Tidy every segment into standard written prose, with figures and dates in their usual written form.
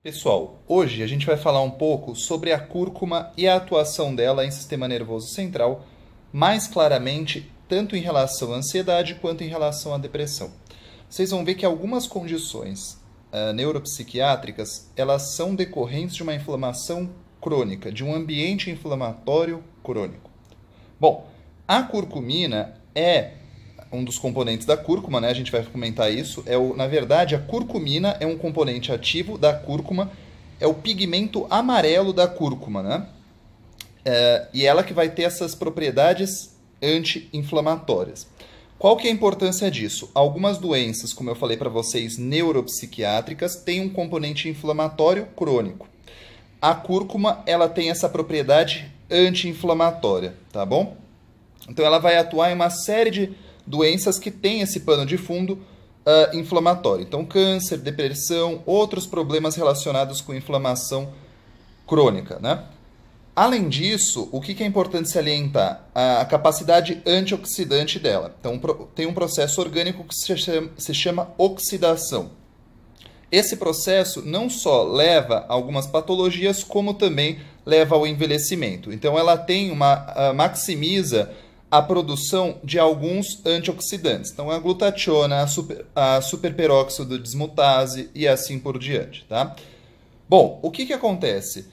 Pessoal, hoje a gente vai falar um pouco sobre a cúrcuma e a atuação dela em sistema nervoso central, mais claramente tanto em relação à ansiedade quanto em relação à depressão. Vocês vão ver que algumas condições neuropsiquiátricas, elas são decorrentes de uma inflamação crônica, de um ambiente inflamatório crônico. Bom, a curcumina é um dos componentes da cúrcuma, né? A gente vai comentar isso. Na verdade, a curcumina é um componente ativo da cúrcuma, é o pigmento amarelo da cúrcuma, né? E ela que vai ter essas propriedades anti-inflamatórias. Qual que é a importância disso? Algumas doenças, como eu falei para vocês, neuropsiquiátricas, têm um componente inflamatório crônico. A cúrcuma, ela tem essa propriedade anti-inflamatória, tá bom? Então, ela vai atuar em uma série de doenças que têm esse pano de fundo inflamatório. Então, câncer, depressão, outros problemas relacionados com inflamação crônica, né? Além disso, o que é importante salientar? A capacidade antioxidante dela. Então, tem um processo orgânico que se chama oxidação. Esse processo não só leva a algumas patologias, como também leva ao envelhecimento. Então, ela tem maximiza a produção de alguns antioxidantes. Então, a glutationa, a superperóxido dismutase e assim por diante, tá? Bom, o que acontece?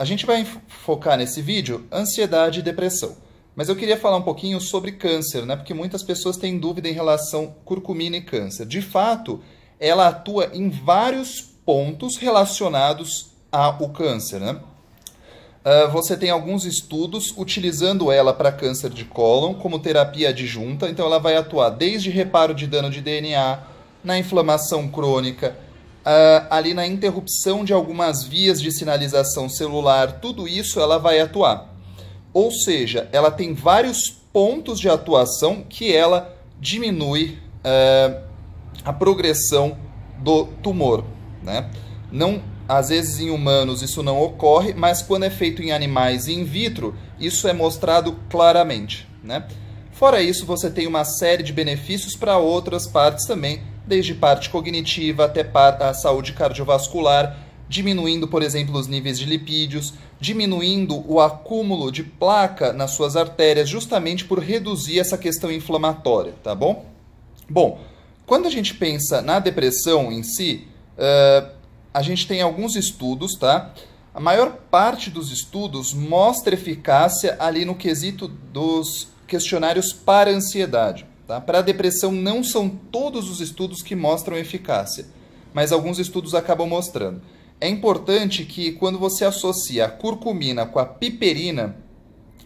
A gente vai focar nesse vídeo ansiedade e depressão. Mas eu queria falar um pouquinho sobre câncer, né? Porque muitas pessoas têm dúvida em relação à curcumina e câncer. De fato, ela atua em vários pontos relacionados ao câncer, né? Você tem alguns estudos utilizando ela para câncer de cólon como terapia adjunta. Então, ela vai atuar desde reparo de dano de DNA, na inflamação crônica, ali na interrupção de algumas vias de sinalização celular. Tudo isso ela vai atuar. Ou seja, ela tem vários pontos de atuação que ela diminui a progressão do tumor, né? Às vezes em humanos isso não ocorre, mas quando é feito em animais in vitro, isso é mostrado claramente, né? Fora isso, você tem uma série de benefícios para outras partes também, desde parte cognitiva até a saúde cardiovascular, diminuindo, por exemplo, os níveis de lipídios, diminuindo o acúmulo de placa nas suas artérias, justamente por reduzir essa questão inflamatória, tá bom? Bom, quando a gente pensa na depressão em si, a gente tem alguns estudos, tá? A maior parte dos estudos mostra eficácia ali no quesito dos questionários para ansiedade, tá? Para a depressão não são todos os estudos que mostram eficácia, mas alguns estudos acabam mostrando. É importante que quando você associa a curcumina com a piperina,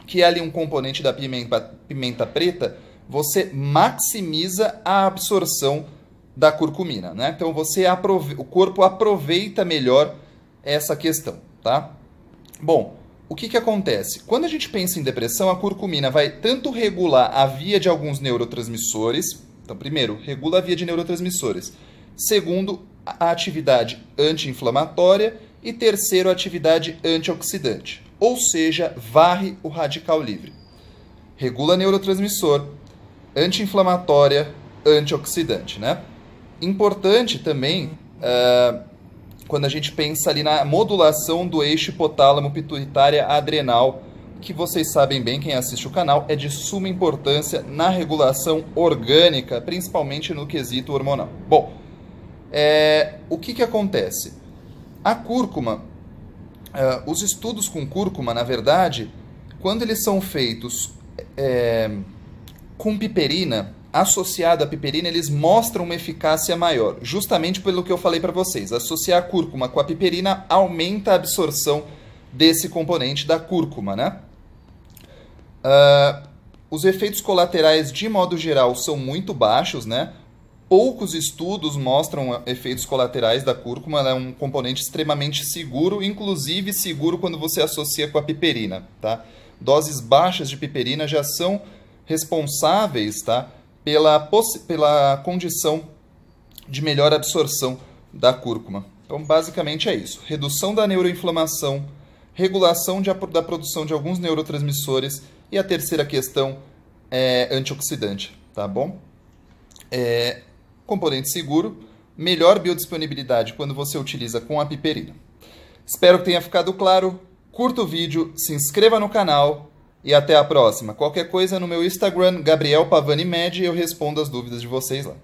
que é ali um componente da pimenta preta, você maximiza a absorção da curcumina, né? Então o corpo aproveita melhor essa questão, tá? Bom, o que acontece? Quando a gente pensa em depressão, a curcumina vai tanto regular a via de alguns neurotransmissores. Então, primeiro, regula a via de neurotransmissores. Segundo, a atividade anti-inflamatória. E terceiro, a atividade antioxidante. Ou seja, varre o radical livre. Regula neurotransmissor, anti-inflamatória, antioxidante, né? Importante também, quando a gente pensa ali na modulação do eixo hipotálamo-pituitária adrenal, que vocês sabem bem, quem assiste o canal, é de suma importância na regulação orgânica, principalmente no quesito hormonal. Bom, o que acontece? A cúrcuma, os estudos com cúrcuma, na verdade, quando eles são feitos com piperina, associado à piperina, eles mostram uma eficácia maior, justamente pelo que eu falei para vocês. Associar a cúrcuma com a piperina aumenta a absorção desse componente da cúrcuma, né? Os efeitos colaterais, de modo geral, são muito baixos, né? Poucos estudos mostram efeitos colaterais da cúrcuma. Ela é um componente extremamente seguro, inclusive seguro quando você associa com a piperina, tá? Doses baixas de piperina já são responsáveis, tá? Pela condição de melhor absorção da cúrcuma. Então, basicamente é isso. Redução da neuroinflamação, regulação da produção de alguns neurotransmissores e a terceira questão é antioxidante, tá bom? Componente seguro, melhor biodisponibilidade quando você utiliza com a piperina. Espero que tenha ficado claro. Curta o vídeo, se inscreva no canal e até a próxima. Qualquer coisa no meu Instagram, Gabriel Pavani Med, eu respondo as dúvidas de vocês lá.